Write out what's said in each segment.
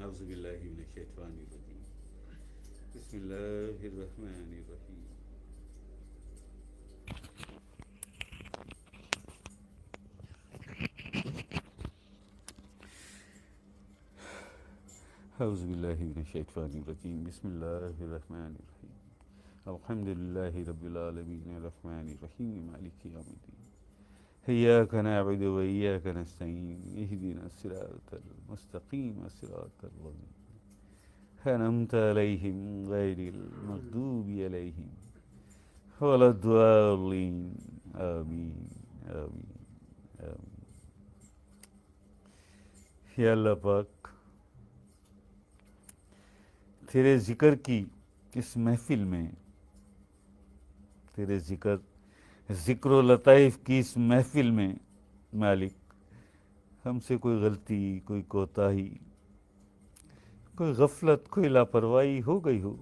اعوذ باللہ من الشیطان الرجیم بسم اللہ الرحمن الرحیم اعوذ باللہ من الشیطان الرجیم بسم اللہ الرحمن الرحیم الحمد للہ رب العالمین الرحمن الرحیم مالک یوم الدین ایاک نعبد و ایاک نستعین اہدنا الصراط المستقیم صراط الذین انعمت علیہم غیر المغضوب علیہم ولا الضالین آمین آمین آمین۔ یا اللہ پاک، تیرے ذکر کی اس محفل میں، تیرے ذکر و لطائف کی اس محفل میں مالک، ہم سے کوئی غلطی، کوئی کوتاہی، کوئی غفلت، کوئی لاپرواہی ہو گئی ہو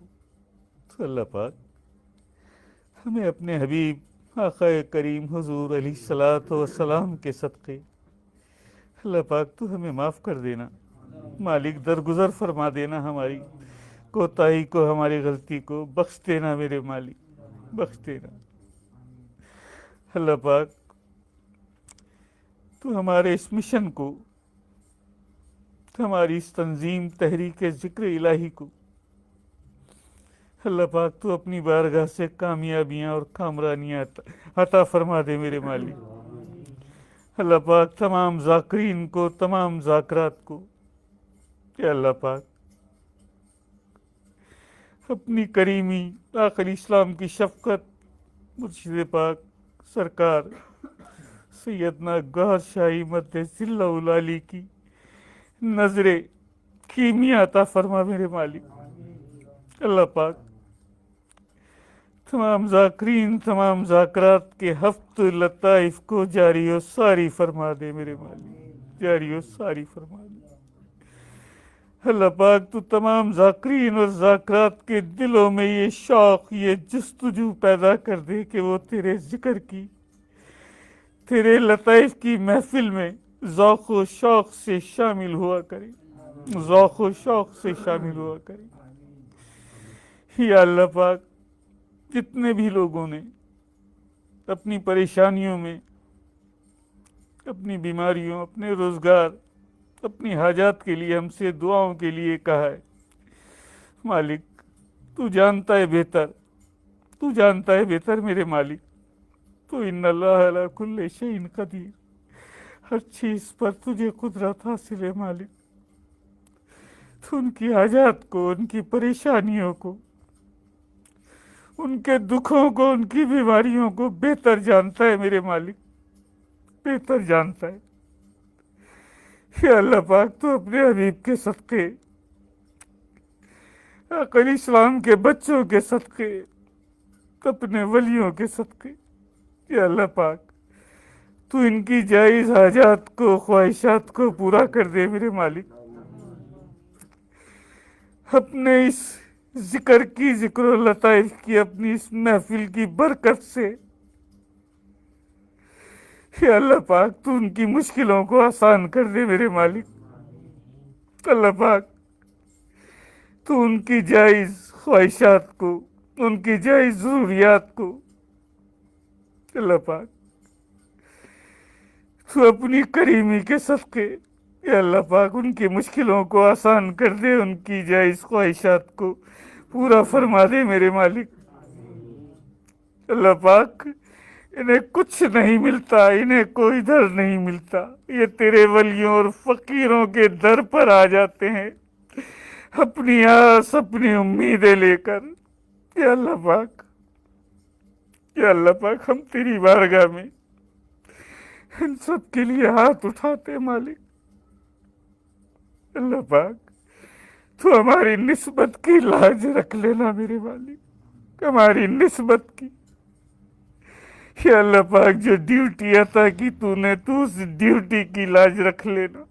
تو اللہ پاک ہمیں اپنے حبیب آقا کریم حضور علیہ الصلاۃ والسلام کے صدقے اللہ پاک تو ہمیں معاف کر دینا مالک، درگزر فرما دینا ہماری کوتاہی کو، ہماری غلطی کو بخش دینا میرے مالک، بخش دینا اللہ پاک۔ تو ہمارے اس مشن کو، ہماری اس تنظیم تحریک ذکر الہی کو اللہ پاک تو اپنی بارگاہ سے کامیابیاں اور کامرانیاں عطا فرما دے میرے مالک۔ اللہ پاک تمام ذاکرین کو، تمام ذاکرات کو کہ اللہ پاک اپنی کریمی آخری اسلام کی شفقت مرشد پاک سرکار سیدنا گوہر شاہی مدث اللہ العالی کی نظر کیمیا عطا فرما میرے مالک۔ اللہ پاک تمام ذاکرین، تمام ذاکرات کے ہفت لطائف کو جاری و ساری فرما دے میرے مالک، جاری و ساری فرما دے اللہ پاک۔ تو تمام ذاکرین اور ذاکرات کے دلوں میں یہ شوق، یہ جستجو پیدا کر دے کہ وہ تیرے ذکر کی، تیرے لطائف کی محفل میں ذوق و شوق سے شامل ہوا کرے، ذوق و شوق سے شامل ہوا کرے۔ یا اللہ پاک، جتنے بھی لوگوں نے اپنی پریشانیوں میں، اپنی بیماریوں، اپنے روزگار، اپنی حاجات کے لیے ہم سے دعاؤں کے لیے کہا ہے مالک، تو جانتا ہے بہتر، تو جانتا ہے بہتر میرے مالک۔ تو ان اللہ علی کل شیء قدیر، ہر چیز پر تجھے قدرت حاصل ہے مالک۔ تو ان کی حاجات کو، ان کی پریشانیوں کو، ان کے دکھوں کو، ان کی بیماریوں کو بہتر جانتا ہے میرے مالک، بہتر جانتا ہے۔ یا اللہ پاک، تو اپنے حبیب کے صدقے، آقا علیہ السلام کے بچوں کے صدقے، اپنے ولیوں کے صدقے یا اللہ پاک تو ان کی جائز حاجات کو، خواہشات کو پورا کر دے میرے مالک۔ اپنے اس ذکر کی، ذکر و لطائف کی، اپنی اس محفل کی برکت سے یا اللہ پاک تو ان کی مشکلوں کو آسان کر دے میرے مالک۔ اللہ پاک تو ان کی جائز خواہشات کو، ان کی جائز ضروریات کو اللہ پاک تو اپنی کریمی کے صدقے یا اللہ پاک ان کی مشکلوں کو آسان کر دے، ان کی جائز خواہشات کو پورا فرما دے میرے مالک۔ اللہ پاک انہیں کچھ نہیں ملتا، انہیں کوئی در نہیں ملتا، یہ تیرے ولیوں اور فقیروں کے در پر آ جاتے ہیں اپنی آس، اپنی امیدیں لے کر۔ یا اللہ پاک، یا اللہ پاک، ہم تیری بارگاہ میں ان سب کے لیے ہاتھ اٹھاتے مالک۔ اللہ پاک تو ہماری نسبت کی لاج رکھ لینا میرے مالک، ہماری نسبت کی۔ یا اللہ پاک جو ڈیوٹی عطا کی تو نے، تو اس ڈیوٹی کی لاج رکھ لینا۔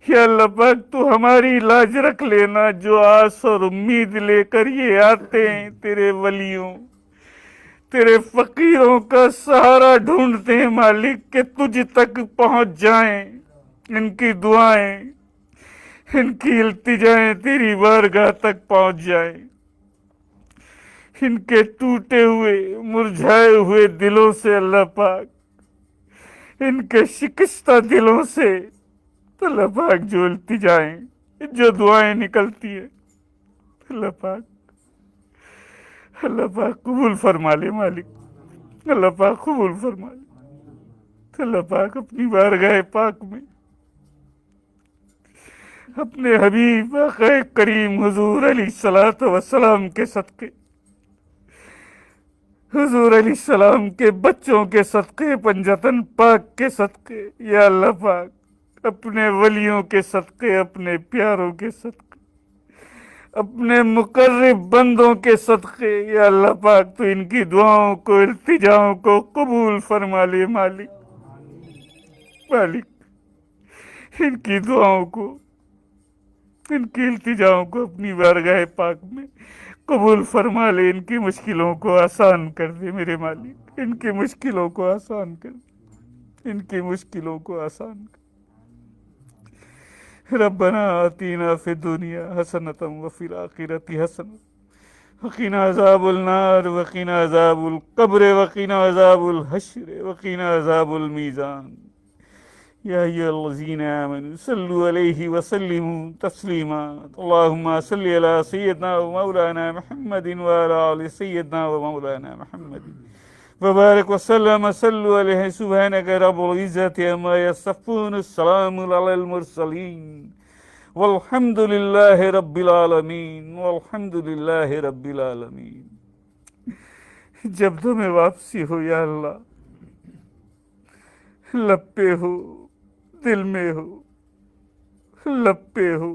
یا اللہ پاک تو ہماری لاج رکھ لینا، جو آس اور امید لے کر یہ آتے ہیں تیرے ولیوں، تیرے فقیروں کا سہارا ڈھونڈتے ہیں مالک کہ تجھ تک پہنچ جائیں ان کی دعائیں، ان کی التجائیں تیری بارگاہ تک پہنچ جائیں، ان کے ٹوٹے ہوئے مرجھائے ہوئے دلوں سے اللہ پاک، ان کے شکستہ دلوں سے اللہ پاک جو التجائیں، جو دعائیں نکلتی ہیں، اللہ پاک قبول فرما لے مالک، اللہ پاک قبول فرما لے۔ اللہ پاک اپنی بارگاہ پاک میں اپنے حبیب آقا کریم حضور علیہ الصلوۃ والسلام کے صدقے، حضور علیہ السلام کے بچوں کے صدقے، پنجتن پاک کے صدقے، یا اللہ پاک اپنے ولیوں کے صدقے، اپنے پیاروں کے صدقے، اپنے مقرب بندوں کے صدقے، یا اللہ پاک تو ان کی دعاؤں کو، التجاؤں کو قبول فرما لے مالک، ان کی دعاؤں کو، ان کی التجاؤں کو اپنی بارگاہ پاک میں قبول فرما لے، ان کی مشکلوں کو آسان کر دے میرے مالک، ان کی مشکلوں کو آسان کر دے، ان کی مشکلوں کو آسان کر دے۔ ربنا آتینا فی الدنیا حسنۃ وفی الآخرۃ حسنۃ وقنا عذاب النار وقنا عذاب القبر وقنا عذاب الحشر وقنا عذاب المیزان۔ یا ایھا الذین آمنوا صلوا علیہ وسلموا تسلیما، اللہم صلی علی سیدنا و مولانا محمد وعلی آل سیدنا و مولانا محمد وبارک وسلم۔ صلوا علیہ سبحانک رب العزۃ عما یصفون، السلام علی المرسلین والحمد للہ رب العالمین، والحمد للہ رب العالمین۔ جب تمہیں واپسی ہو یا اللہ، لب پہ ہو دل میں ہو، لب پہ ہو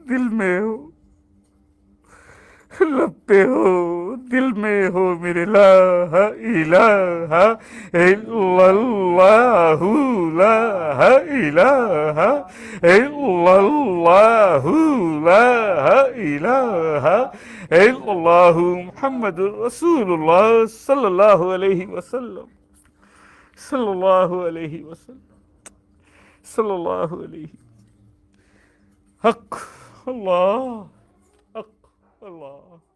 دل میں ہو، لب پہ ہو دل میں ہو میرے، لا الہ الا اللہ، لا الہ الا اللہ، لا الہ الا اللہ، محمد رسول اللہ صلی اللہ علیہ وسلم، صلی اللہ علیہ وسلم، صلی اللہ علیہ۔ حق اللہ، حق اللہ۔